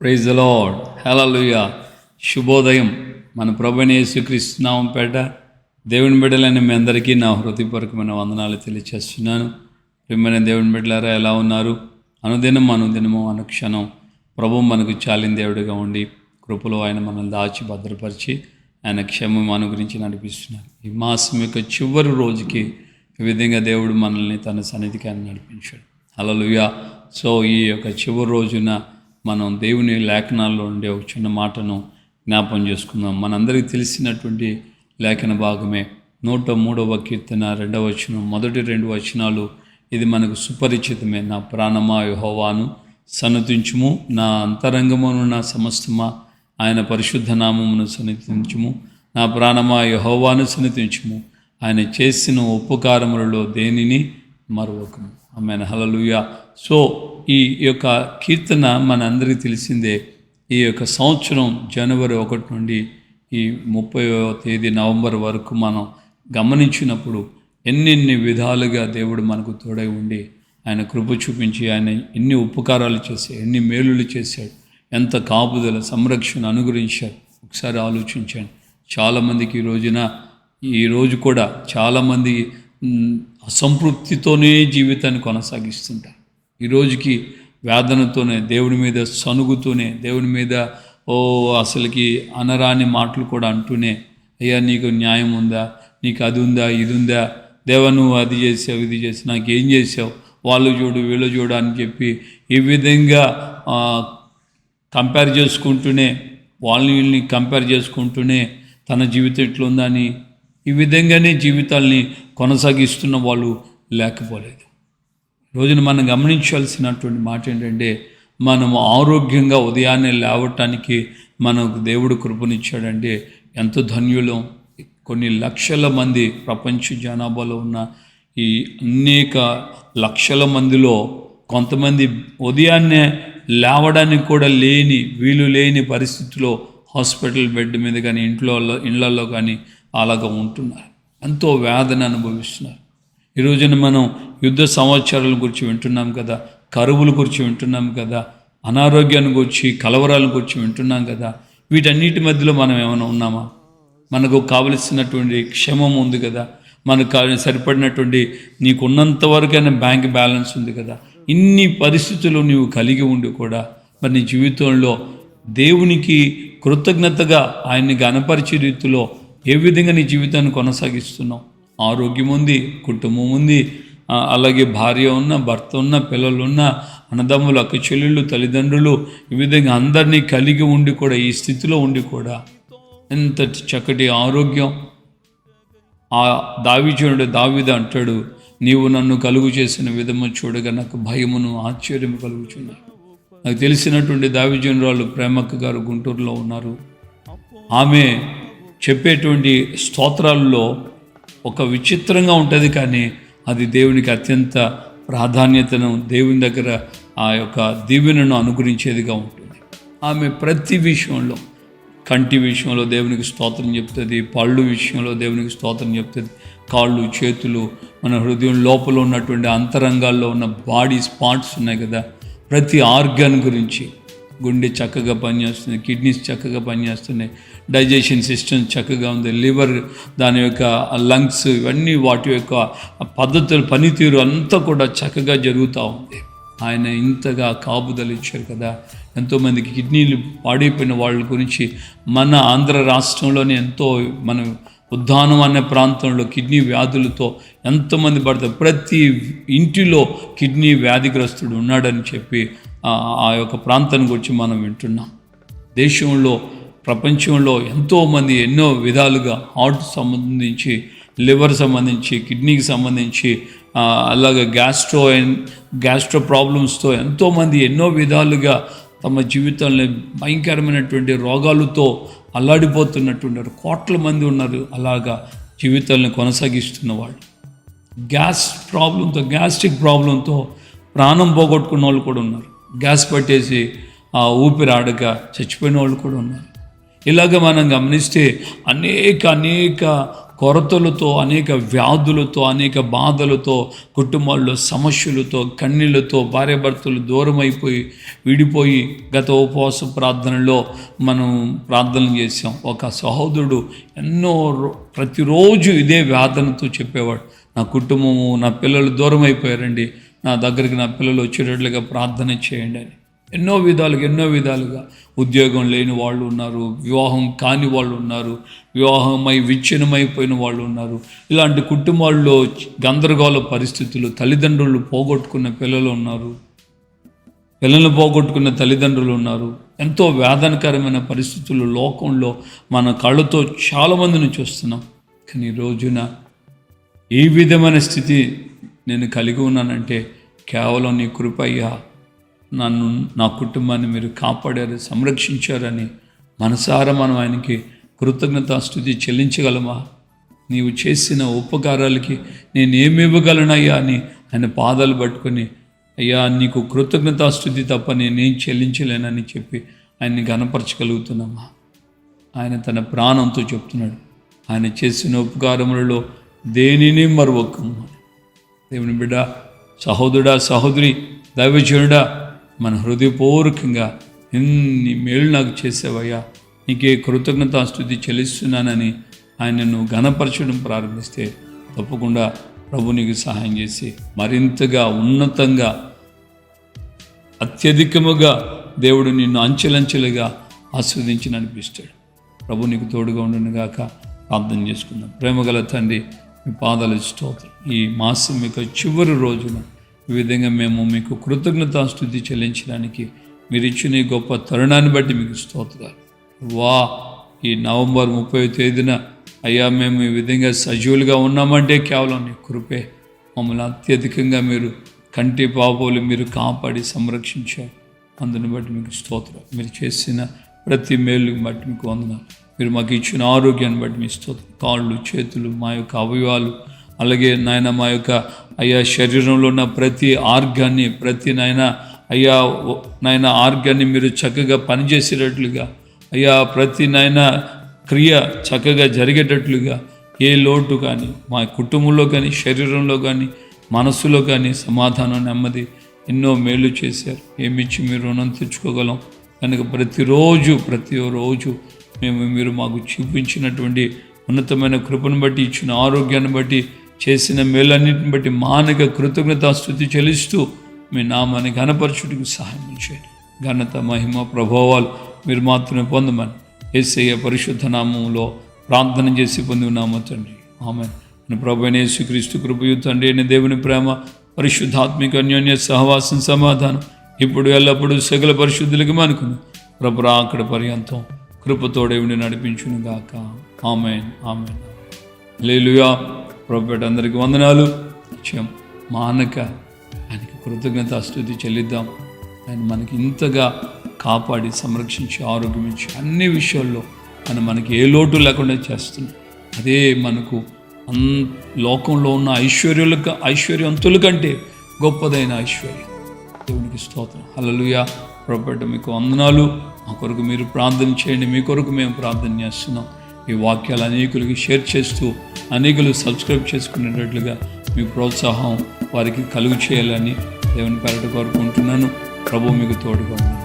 Praise the lord, హల్లెలూయా. శుభోదయం. మన ప్రభువైన యేసుక్రీస్తు నామం పేట దేవుని బిడ్డలైన మీ అందరికీ నా హృదయపూర్వకమైన వందనాలు తెలియచేస్తున్నాను. ప్రియమైన దేవుని బిడ్డలారా, ఎలా ఉన్నారు? అనుదినము అనుక్షణం ప్రభు మనకు చాలిన దేవుడిగా ఉండి కృపలో ఆయన మనల్ని దాచి భద్రపరిచి ఆయన క్షేమం అనుగురించి నడిపిస్తున్నారు. ఈ మాసం యొక్క చివరి రోజుకి ఈ విధంగా దేవుడు మనల్ని తన సన్నిధికి ఆయన నడిపించాడు. హల్లెలూయా. సో ఈ యొక్క చివరి రోజున మనం దేవుని లేఖనాల్లో ఉండే ఒక చిన్న మాటను జ్ఞాపం చేసుకుందాం. మనందరికీ తెలిసినటువంటి లేఖన భాగమే 103వ కీర్తన 2వ వచనం, మొదటి 2 వచనాలు. ఇది మనకు సుపరిచితమే. నా ప్రాణమా యెహోవాను సన్నతించుము, నా అంతరంగమును నా సమస్తమా ఆయన పరిశుద్ధ నామమును సన్నతించుము. నా ప్రాణమా యెహోవాను సన్నతించుము, ఆయన చేసిన ఉపకారములలో దేనిని మరొకము. ఆమేన్, హల్లెలూయా. సో ఈ యొక్క కీర్తన మన అందరికీ తెలిసిందే. ఈ యొక్క సంవత్సరం జనవరి 1 నుండి ఈ 30వ తేదీ నవంబర్ వరకు మనం గమనించినప్పుడు ఎన్నెన్ని విధాలుగా దేవుడు మనకు తోడై ఉండి ఆయన కృప చూపించి ఆయన ఎన్ని ఉపకారాలు చేశాడు, ఎన్ని మేలులు చేశాడు, ఎంత కాపుదల సంరక్షణ అనుగ్రహించాడు. ఒకసారి ఆలోచించండి. చాలామందికి ఈరోజు కూడా చాలామంది అసంతృప్తితోనే జీవితాన్ని కొనసాగిస్తుంటారు. ఈరోజుకి వేదనతోనే, దేవుని మీద సనుగుతూనే, దేవుని మీద అసలుకి అనరాని మాటలు కూడా అంటూనే, అయ్యా నీకు న్యాయం ఉందా, నీకు అది ఉందా, ఇది ఉందా, దేవా నువ్వు అది చేసావు, ఇది చేసావు, నాకేం చేసావు, వాళ్ళు చూడు వీళ్ళు చూడు అని చెప్పి ఈ విధంగా కంపేర్ చేసుకుంటూనే, వీళ్ళని కంపేర్ చేసుకుంటూనే తన జీవితం ఎట్లుందని ఈ విధంగానే జీవితాల్ని కొనసాగిస్తున్న వాళ్ళు లేకపోలేదు. రోజున మనం గమనించాల్సినటువంటి మాట ఏంటంటే, మనం ఆరోగ్యంగా ఉదయాన్నే లేవటానికి మనకు దేవుడు కృపనిచ్చాడంటే ఎంతో ధన్యులం. కొన్ని లక్షల మంది ప్రపంచ జనాభాలో ఉన్న ఈ అనేక లక్షల మందిలో కొంతమంది ఉదయాన్నే లేవడానికి కూడా వీలు లేని పరిస్థితిలో హాస్పిటల్ బెడ్ మీద కానీ ఇళ్లలో కానీ అలాగా ఉంటున్నారు. ఎంతో వేదన అనుభవిస్తున్నారు. ఈ రోజున మనం యుద్ధ సమాచారాల గురించి వింటున్నాం కదా, కరువుల గురించి వింటున్నాం కదా, అనారోగ్యాన్ని గురించి, కలవరాల గురించి వింటున్నాం కదా. వీటన్నిటి మధ్యలో మనం ఏమైనా ఉన్నామా? మనకు కావలసినటువంటి క్షేమం ఉంది కదా, మనకు సరిపడినటువంటి నీకు ఉన్నంత వరకైనా బ్యాంక్ బ్యాలెన్స్ ఉంది కదా. ఇన్ని పరిస్థితులు నీవు కలిగి ఉండి కూడా మరి నీ జీవితంలో దేవునికి కృతజ్ఞతగా ఆయన్ని గణపరిచే రీతిలో ఏ విధంగా నీ జీవితాన్ని కొనసాగిస్తున్నావు? ఆరోగ్యం ఉంది, కుటుంబం ఉంది, అలాగే భార్య ఉన్న, భర్త ఉన్న, పిల్లలు ఉన్న, అన్నదమ్ములు, అక్క చెల్లెళ్ళు, తల్లిదండ్రులు, ఈ విధంగా అందరినీ కలిగి ఉండి కూడా ఈ స్థితిలో ఉండి కూడా ఎంత చక్కటి ఆరోగ్యం. దావీదు అంటాడు, నీవు నన్ను కలుగు చేసిన విధము చూడగా నాకు భయమును ఆశ్చర్యము కలుగుచున్నాయి. నాకు తెలిసినటువంటి దావీదురాలు ప్రేమక్క గారు గుంటూరులో ఉన్నారు. ఆమె చెప్పేటువంటి స్తోత్రాల్లో ఒక విచిత్రంగా ఉంటుంది, కానీ అది దేవునికి అత్యంత ప్రాధాన్యతను, దేవుని దగ్గర ఆ యొక్క దీవెనను అనుగ్రహించేదిగా ఉంటుంది. ఆమె ప్రతి విషయంలో, కంటి విషయంలో దేవునికి స్తోత్రం చెప్తుంది, పళ్ళు విషయంలో దేవునికి స్తోత్రం చెప్తుంది, కాళ్ళు, చేతులు, మన హృదయం లోపల ఉన్నటువంటి అంతరంగాల్లో ఉన్న బాడీ స్పాట్స్ ఉన్నాయి కదా, ప్రతి ఆర్గాన్ గురించి, గుండె చక్కగా పనిచేస్తుంది, కిడ్నీస్ చక్కగా పనిచేస్తున్నాయి, డైజెషన్ సిస్టమ్ చక్కగా ఉంది, లివర్, దాని యొక్క లంగ్స్, ఇవన్నీ వాటి యొక్క పద్ధతులు, పనితీరు అంతా కూడా చక్కగా జరుగుతూ ఉంది. ఆయన ఇంతగా కాపుదలు ఇచ్చారు కదా. ఎంతోమందికి కిడ్నీలు పాడైపోయిన వాళ్ళ గురించి మన ఆంధ్ర రాష్ట్రంలోనే మన ఉద్దానం అనే ప్రాంతంలో కిడ్నీ వ్యాధులతో ఎంతోమంది పడతారు. ప్రతి ఇంటిలో కిడ్నీ వ్యాధిగ్రస్తుడు ఉన్నాడని చెప్పి ఆ యొక్క ప్రాంతాన్ని గురించి మనం వింటున్నాం. దేశంలో, ప్రపంచంలో ఎంతోమంది ఎన్నో విధాలుగా హార్ట్ సంబంధించి, లివర్ సంబంధించి, కిడ్నీకి సంబంధించి, అలాగే గ్యాస్ట్రో ప్రాబ్లమ్స్తో ఎంతోమంది ఎన్నో విధాలుగా తమ జీవితాన్ని భయంకరమైనటువంటి రోగాలతో అల్లాడిపోతున్నటువంటి కోట్ల మంది ఉన్నారు. అలాగా జీవితాలను కొనసాగిస్తున్న వాళ్ళు గ్యాస్ట్రిక్ ప్రాబ్లంతో ప్రాణం పోగొట్టుకున్న వాళ్ళు కూడా ఉన్నారు. గ్యాస్ పట్టేసి ఊపిరాడక చచ్చిపోయిన వాళ్ళు కూడా ఉన్నారు. ఇలాగ మనం గమనిస్తే అనేక కొరతలతో, అనేక వ్యాధులతో, అనేక బాధలతో, కుటుంబాల్లో సమస్యలతో, కన్నీళ్లతో భార్యాభర్తలు దూరమైపోయి విడిపోయి గత ఉపవాస ప్రార్థనలో మనం ప్రార్థనలు చేసాం. ఒక సహోదరుడు ప్రతిరోజు ఇదే వేదనతో చెప్పేవాడు, నా కుటుంబము, నా పిల్లలు దూరం అయిపోయారండి, నా దగ్గరికి నా పిల్లలు వచ్చేటట్లుగా ప్రార్థన చేయండి అని. ఎన్నో విధాలుగా ఉద్యోగం లేని వాళ్ళు ఉన్నారు, వివాహం కాని వాళ్ళు ఉన్నారు, వివాహమై విచ్ఛిన్నమైపోయిన వాళ్ళు ఉన్నారు. ఇలాంటి కుటుంబాల్లో గందరగోళ పరిస్థితులు, తల్లిదండ్రులు పోగొట్టుకున్న పిల్లలు ఉన్నారు, పిల్లలు పోగొట్టుకున్న తల్లిదండ్రులు ఉన్నారు. ఎంతో వేదనకరమైన పరిస్థితులు లోకంలో మన కళ్ళతో చాలామందిని చూస్తున్నాం. కానీ ఈ రోజున ఈ విధమైన స్థితి నేను కలిగి ఉన్నానంటే కేవలం నీ కృప అయ్యా. నన్ను, నా కుటుంబాన్ని మీరు కాపాడారు, సంరక్షించారని మనసారా మనం ఆయనకి కృతజ్ఞతాస్తుతి చెల్లించగలమా? నీవు చేసిన ఉపకారాలకి నేను ఏమి ఇవ్వగలనయ్యా అని ఆయన పాదాలు పట్టుకొని, అయ్యా నీకు కృతజ్ఞతాస్తుతి తప్ప నేనేం చెల్లించలేనని చెప్పి ఆయన్ని ఘనపరచగలుగుతున్నామా? ఆయన తన ప్రాణంతో చెప్తున్నాడు, ఆయన చేసిన ఉపకారములలో దేనిని మరొకము. దేవుని బిడ్డ, సహోదరుడా, సహోదరి, దైవజనుడా, మన హృదయపూర్వకంగా ఎన్ని మేలు నాకు చేసావయ్యా, నీకే కృతజ్ఞతాస్తుతి చెల్లిస్తున్నానని ఆయనను ఘనపరచడం ప్రారంభిస్తే తప్పకుండా ప్రభు నీకు సహాయం చేసి మరింతగా ఉన్నతంగా అత్యధికముగా దేవుడు నిన్ను అంచెలంచెలుగా ఆస్వాదించి నడిపిస్తాడు. ప్రభు నీకు తోడుగా ఉండునుగాక. ప్రార్థన చేసుకుందాం. ప్రేమగల తండ్రి, మీ పాదాల స్తోత్రం. ఈ మాసం యొక్క చివరి రోజున ఈ విధంగా మేము మీకు కృతజ్ఞతాస్తుతి చెల్లించడానికి మీరు ఇచ్చిన ఈ గొప్ప తరుణాన్ని బట్టి మీకు స్తోత్రాలు. ఈ నవంబర్ 30వ తేదీన అయ్యా మేము ఈ విధంగా సజీవులుగా ఉన్నామంటే కేవలం నీ కృపే. మమ్మల్ని అత్యధికంగా మీరు కంటి పాపలు మీరు కాపాడి సంరక్షించారు. అందుని బట్టి మీకు స్తోత్రం. మీరు చేసిన ప్రతి మేలుని బట్టి మీకు వందనాలు. మీరు మాకు ఇచ్చిన ఆరోగ్యాన్ని బట్టి మీ స్తోత్రం. కాళ్ళు, చేతులు, మా యొక్క అవయవాలు, అలాగే నాయన మా యొక్క అయ్యా శరీరంలో ఉన్న ప్రతి ఆర్గాన్ని, ప్రతి నాయన ఆర్గాన్ని మీరు చక్కగా పనిచేసేటట్లుగా, అయ్యా ప్రతి నాయన క్రియ చక్కగా జరిగేటట్లుగా, ఏ లోటు కానీ మా కుటుంబంలో కానీ, శరీరంలో కానీ, మనసులో కానీ సమాధానం, నెమ్మది, ఎన్నో మేలు చేశారు. ఏమిచ్చి మీరు రుణం తెచ్చుకోగలం కనుక ప్రతిరోజు మీరు మాకు చూపించినటువంటి ఉన్నతమైన కృపను బట్టి, ఇచ్చిన ఆరోగ్యాన్ని బట్టి, చేసిన మేలన్నింటిని బట్టి మానక కృతజ్ఞతాస్తుతి చెల్లిస్తూ మీ నామాన్ని ఘనపరచుటకు సహాయం చేయండి. ఘనత, మహిమ, ప్రభావాలు మీరు మాత్రమే పొందమని యేసయ్య పరిశుద్ధ నామంలో ప్రార్థన చేసి పొంది ఉన్నాము తండ్రి. ఆమేన్. ప్రభువైన యేసుక్రీస్తు కృపయు తండ్రి అయిన దేవుని ప్రేమ, పరిశుద్ధాత్మిక అన్యోన్య సహవాసం, సమాధానం ఇప్పుడు ఎల్లప్పుడూ సకల పరిశుద్ధులకి మనకును ప్రభు రాకడ పర్యంతం కృపతోడేవుని నడిపించును గాక. ఆమేన్, ఆమేన్. హల్లెలూయా. ప్రభుపేట అందరికీ వందనాలు. మానక ఆయనకి కృతజ్ఞతాస్తుతి చెల్లిద్దాం. ఆయన మనకి ఇంతగా కాపాడి సంరక్షించి ఆరోగ్యం ఇచ్చి అన్ని విషయాల్లో ఆయన మనకి ఏ లోటు లేకుండా చేస్తుంది. అదే మనకు లోకంలో ఉన్న ఐశ్వర్యవంతుల కంటే గొప్పదైన ఐశ్వర్యం. దేవునికి స్తోత్రం. హల్లెలూయా. ప్రభుపేట మీకు వందనాలు. మా కొరకు మీరు ప్రార్థన చేయండి. మీ కొరకు మేము ప్రార్థన చేస్తున్నాం. ఈ వాక్యాలు అనేకులకి షేర్ చేస్తూ అనేకులు సబ్స్క్రైబ్ చేసుకునేటట్లుగా మీ ప్రోత్సాహం వారికి కలుగు చేయాలని దేవుని పేరట కోరుకుంటున్నాను. ప్రభు మీకు తోడుగా ఉన్నాను.